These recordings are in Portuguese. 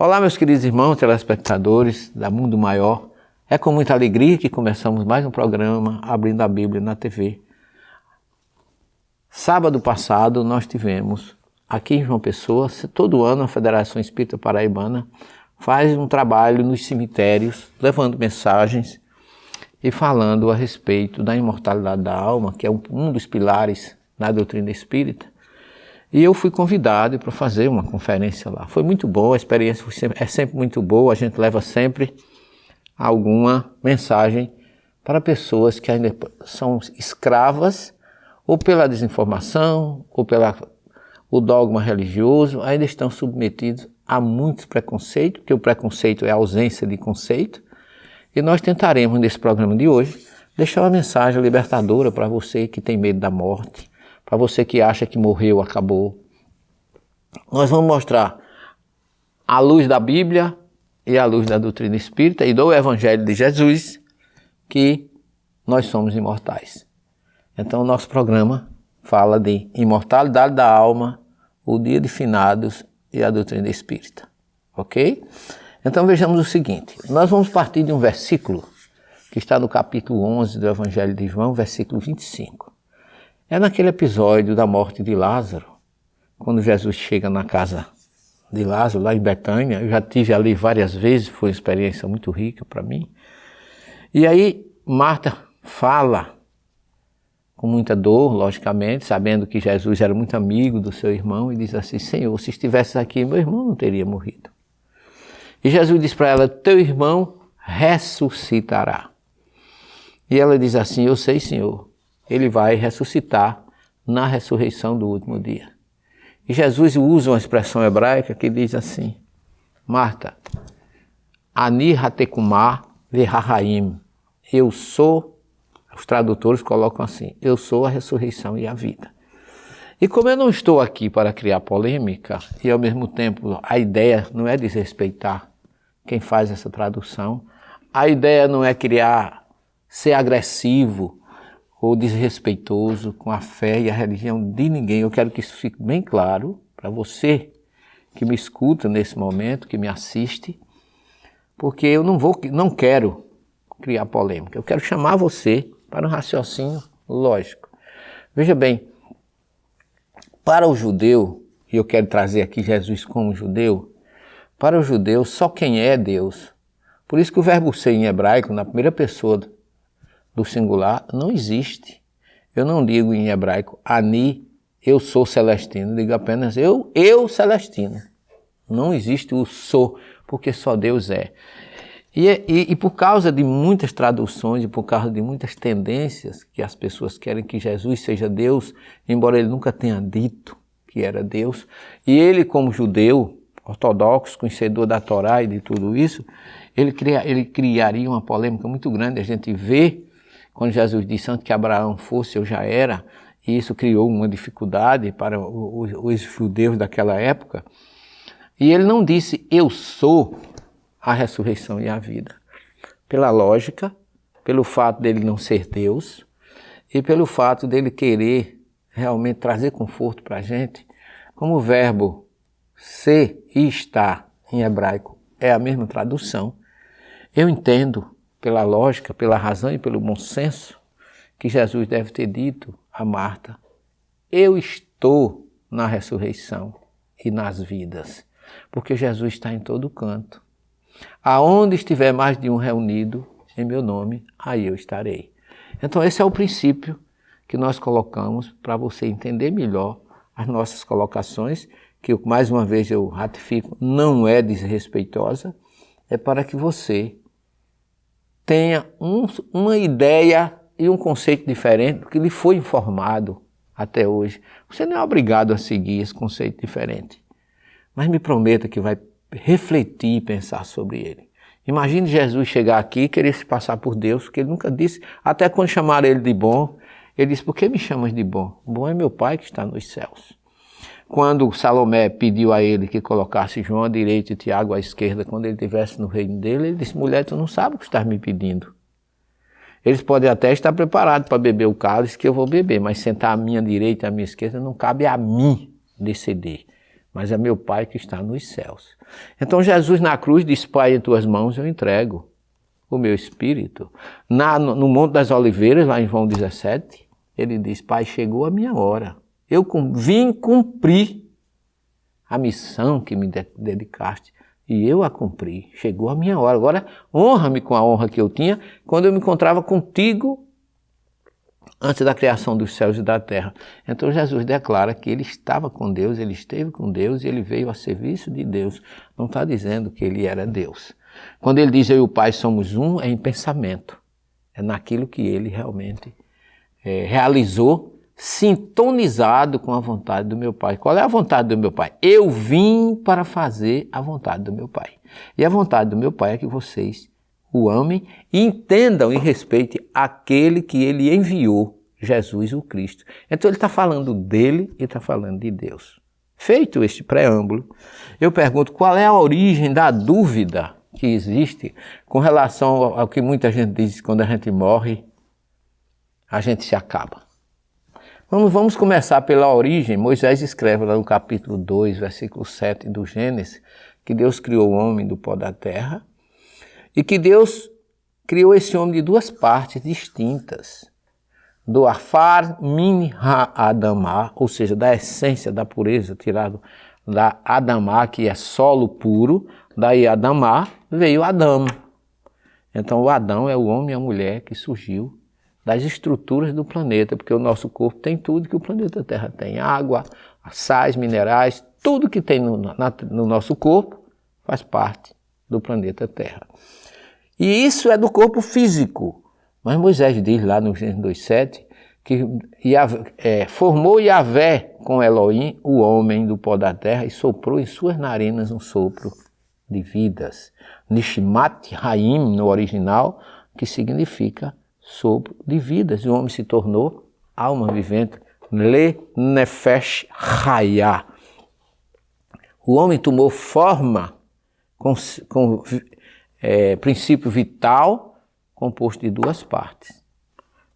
Olá, meus queridos irmãos, telespectadores da Mundo Maior. É com muita alegria que começamos mais um programa Abrindo a Bíblia na TV. Sábado passado nós tivemos aqui em João Pessoa, todo ano a Federação Espírita Paraibana faz um trabalho nos cemitérios, levando mensagens e falando a respeito da imortalidade da alma, que é um dos pilares na doutrina espírita. E eu fui convidado para fazer uma conferência lá. Foi muito boa, a experiência é sempre muito boa, a gente leva sempre alguma mensagem para pessoas que ainda são escravas, ou pela desinformação, ou pelo dogma religioso, ainda estão submetidos a muitos preconceitos, porque o preconceito é a ausência de conceito. E nós tentaremos, nesse programa de hoje, deixar uma mensagem libertadora para você que tem medo da morte, para você que acha que morreu, acabou. Nós vamos mostrar a luz da Bíblia e a luz da doutrina espírita e do Evangelho de Jesus, que nós somos imortais. Então o nosso programa fala de imortalidade da alma, o dia de finados e a doutrina espírita. Ok? Então vejamos o seguinte, nós vamos partir de um versículo que está no capítulo 11 do Evangelho de João, versículo 25. É naquele episódio da morte de Lázaro, quando Jesus chega na casa de Lázaro, lá em Betânia. Eu já estive ali várias vezes, foi uma experiência muito rica para mim. E aí Marta fala, com muita dor, logicamente, sabendo que Jesus era muito amigo do seu irmão, e diz assim: Senhor, se estivesse aqui, meu irmão não teria morrido. E Jesus diz para ela: teu irmão ressuscitará. E ela diz assim: eu sei, Senhor, ele vai ressuscitar na ressurreição do último dia. E Jesus usa uma expressão hebraica que diz assim: Marta, ani hatekumá vehahaim, eu sou, os tradutores colocam assim, eu sou a ressurreição e a vida. E como eu não estou aqui para criar polêmica, e ao mesmo tempo a ideia não é desrespeitar quem faz essa tradução, a ideia não é ser agressivo ou desrespeitoso com a fé e a religião de ninguém. Eu quero que isso fique bem claro para você que me escuta nesse momento, que me assiste, porque eu não quero criar polêmica. Eu quero chamar você para um raciocínio lógico. Veja bem, para o judeu, e eu quero trazer aqui Jesus como judeu, para o judeu só quem é Deus. Por isso que o verbo ser em hebraico, na primeira pessoa do singular, não existe. Eu não digo em hebraico, ani, eu sou celestino, digo apenas eu celestino. Não existe o sou, porque só Deus é. E por causa de muitas traduções, e por causa de muitas tendências, que as pessoas querem que Jesus seja Deus, embora ele nunca tenha dito que era Deus, e ele como judeu, ortodoxo, conhecedor da Torá e de tudo isso, ele criaria uma polêmica muito grande. A gente vê, quando Jesus disse antes que Abraão fosse, eu já era, e isso criou uma dificuldade para os judeus daquela época. E ele não disse, eu sou a ressurreição e a vida. Pela lógica, pelo fato dele não ser Deus, e pelo fato dele querer realmente trazer conforto para a gente, como o verbo ser e estar em hebraico é a mesma tradução, eu entendo, pela lógica, pela razão e pelo bom senso, que Jesus deve ter dito a Marta: eu estou na ressurreição e nas vidas, porque Jesus está em todo canto. Aonde estiver mais de um reunido em meu nome, aí eu estarei. Então esse é o princípio que nós colocamos para você entender melhor as nossas colocações, que mais uma vez eu ratifico, não é desrespeitosa, é para que você tenha uma ideia e um conceito diferente do que lhe foi informado até hoje. Você não é obrigado a seguir esse conceito diferente, mas me prometa que vai refletir e pensar sobre ele. Imagine Jesus chegar aqui e querer se passar por Deus, porque ele nunca disse, até quando chamaram ele de bom, ele disse: por que me chamas de bom? Bom é meu Pai que está nos céus. Quando Salomé pediu a ele que colocasse João à direita e Tiago à esquerda, quando ele estivesse no reino dele, ele disse: mulher, tu não sabe o que estás me pedindo. Eles podem até estar preparados para beber o cálice que eu vou beber, mas sentar à minha direita e à minha esquerda não cabe a mim decidir. mas é meu Pai que está nos céus. Então Jesus na cruz diz, Pai, em tuas mãos eu entrego o meu espírito. No Monte das Oliveiras, lá em João 17, ele diz, Pai, chegou a minha hora. Eu vim cumprir a missão que me dedicaste e eu a cumpri. Chegou a minha hora. Agora honra-me com a honra que eu tinha quando eu me encontrava contigo antes da criação dos céus e da terra. Então Jesus declara que ele estava com Deus, ele esteve com Deus e ele veio a serviço de Deus. Não está dizendo que ele era Deus. Quando ele diz eu e o Pai somos um, é em pensamento. É naquilo que ele realmente realizou, sintonizado com a vontade do meu Pai. Qual é a vontade do meu Pai? Eu vim para fazer a vontade do meu Pai. E a vontade do meu Pai é que vocês o amem e entendam e respeitem aquele que ele enviou, Jesus o Cristo. Então ele está falando dele e está falando de Deus. Feito este preâmbulo, eu pergunto qual é a origem da dúvida que existe com relação ao que muita gente diz quando a gente morre, a gente se acaba. Vamos começar pela origem. Moisés escreve lá no capítulo 2, versículo 7 do Gênesis, que Deus criou o homem do pó da terra e que Deus criou esse homem de duas partes distintas. Do afar min ha-adamá, ou seja, da essência, da pureza, tirado da Adamá, que é solo puro, daí Adamá veio Adão. Então o Adão é o homem e a mulher que surgiu das estruturas do planeta, porque o nosso corpo tem tudo que o planeta Terra tem. Água, sais, minerais, tudo que tem no nosso corpo faz parte do planeta Terra. E isso é do corpo físico. Mas Moisés diz lá no Gênesis 2,7 que formou Yahvé com Elohim o homem do pó da terra e soprou em suas narinas um sopro de vidas. Nishmat Haim, no original, que significa sopro de vidas. E o homem se tornou alma vivente. Le Nefesh Hayah. O homem tomou forma com princípio vital composto de duas partes.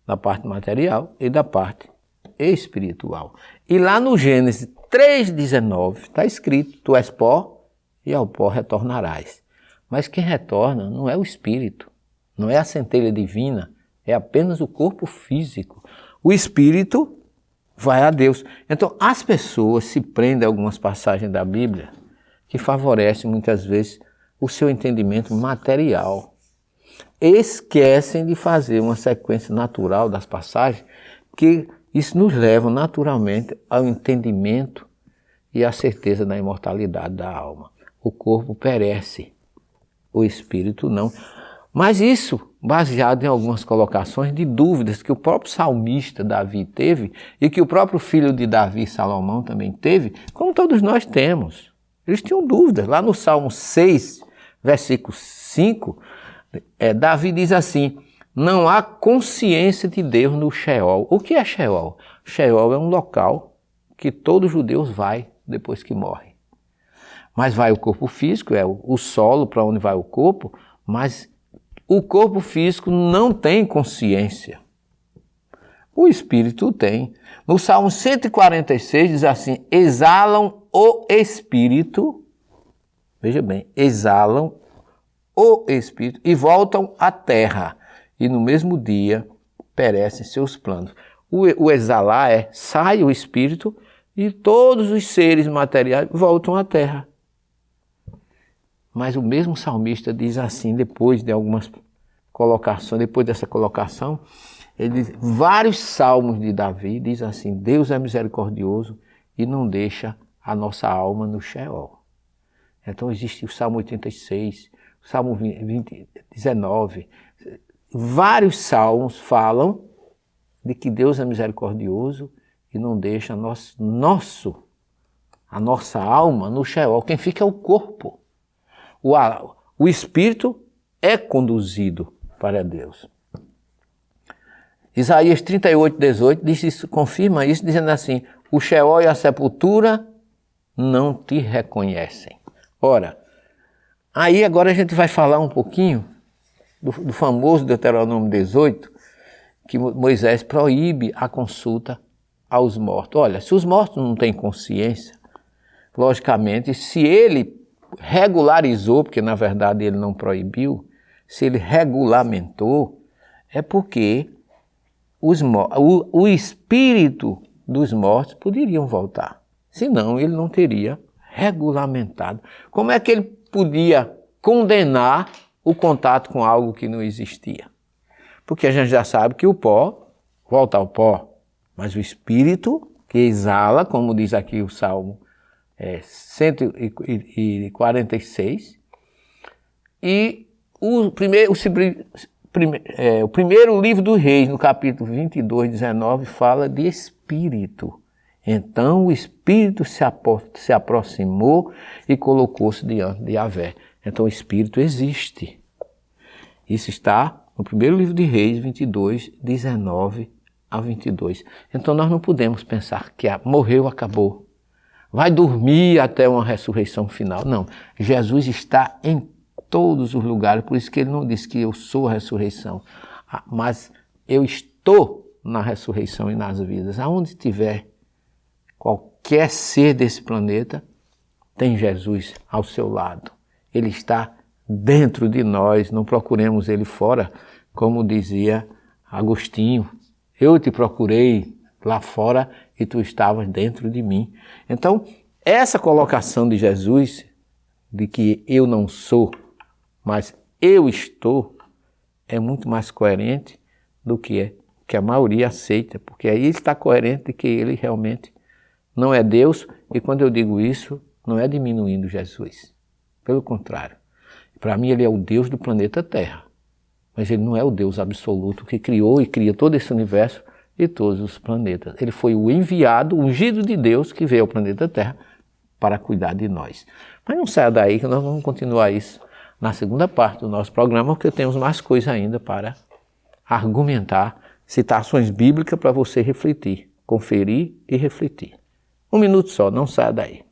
Da parte material e da parte espiritual. E lá no Gênesis 3,19 está escrito, tu és pó e ao pó retornarás. Mas quem retorna não é o espírito, não é a centelha divina, é apenas o corpo físico. O espírito vai a Deus. Então as pessoas se prendem a algumas passagens da Bíblia que favorecem muitas vezes o seu entendimento material. Esquecem de fazer uma sequência natural das passagens, que isso nos leva naturalmente ao entendimento e à certeza da imortalidade da alma. O corpo perece, o espírito não. Mas isso baseado em algumas colocações de dúvidas que o próprio salmista Davi teve e que o próprio filho de Davi, Salomão, também teve, como todos nós temos. Eles tinham dúvidas. Lá no Salmo 6, versículo 5, Davi diz assim, não há consciência de Deus no Sheol. O que é Sheol? Sheol é um local que todo judeu vai depois que morre. Mas vai o corpo físico, é o solo para onde vai o corpo, mas o corpo físico não tem consciência. O espírito tem. No Salmo 146 diz assim, exalam o espírito, veja bem, exalam o espírito e voltam à terra, e no mesmo dia perecem seus planos. O exalar sai o espírito e todos os seres materiais voltam à terra. Mas o mesmo salmista diz assim, depois de algumas colocações, depois dessa colocação, ele diz, vários salmos de Davi diz assim, Deus é misericordioso e não deixa a nossa alma no Sheol. Então existe o Salmo 86, o Salmo 19, vários salmos falam de que Deus é misericordioso e não deixa a nossa alma no Sheol. Quem fica é o corpo. O espírito é conduzido para Deus. Isaías 38:18 diz isso, confirma isso, dizendo assim, o Sheol e a sepultura não te reconhecem. Ora, aí agora a gente vai falar um pouquinho do famoso Deuteronômio 18, que Moisés proíbe a consulta aos mortos. Olha, se os mortos não têm consciência, logicamente, se ele regularizou, porque na verdade ele não proibiu, se ele regulamentou, é porque o espírito dos mortos poderiam voltar. Senão ele não teria regulamentado. Como é que ele podia condenar o contato com algo que não existia? Porque a gente já sabe que o pó volta ao pó, mas o espírito que exala, como diz aqui o Salmo 146, e o primeiro livro do Reis, no capítulo 22, 19, fala de espírito. Então o espírito se aproximou e colocou-se diante de Yahvé. Então o espírito existe. Isso está no primeiro livro de Reis, 22, 19 a 22. Então nós não podemos pensar que morreu, acabou. Vai dormir até uma ressurreição final. Não, Jesus está em todos os lugares, por isso que ele não diz que eu sou a ressurreição, mas eu estou na ressurreição e nas vidas. Aonde estiver qualquer ser desse planeta, tem Jesus ao seu lado. Ele está dentro de nós, não procuremos ele fora, como dizia Agostinho. Eu te procurei lá fora e tu estavas dentro de mim. Então, essa colocação de Jesus, de que eu não sou, mas eu estou, é muito mais coerente do que a maioria aceita, porque aí ele está coerente de que ele realmente não é Deus, e quando eu digo isso, não é diminuindo Jesus. Pelo contrário, para mim ele é o Deus do planeta Terra, mas ele não é o Deus absoluto que criou e cria todo esse universo e todos os planetas. Ele foi o enviado, o ungido de Deus que veio ao planeta Terra para cuidar de nós. Mas não saia daí que nós vamos continuar isso na segunda parte do nosso programa, porque temos mais coisa ainda para argumentar, citações bíblicas para você refletir, conferir e refletir. 1 minuto só, não saia daí.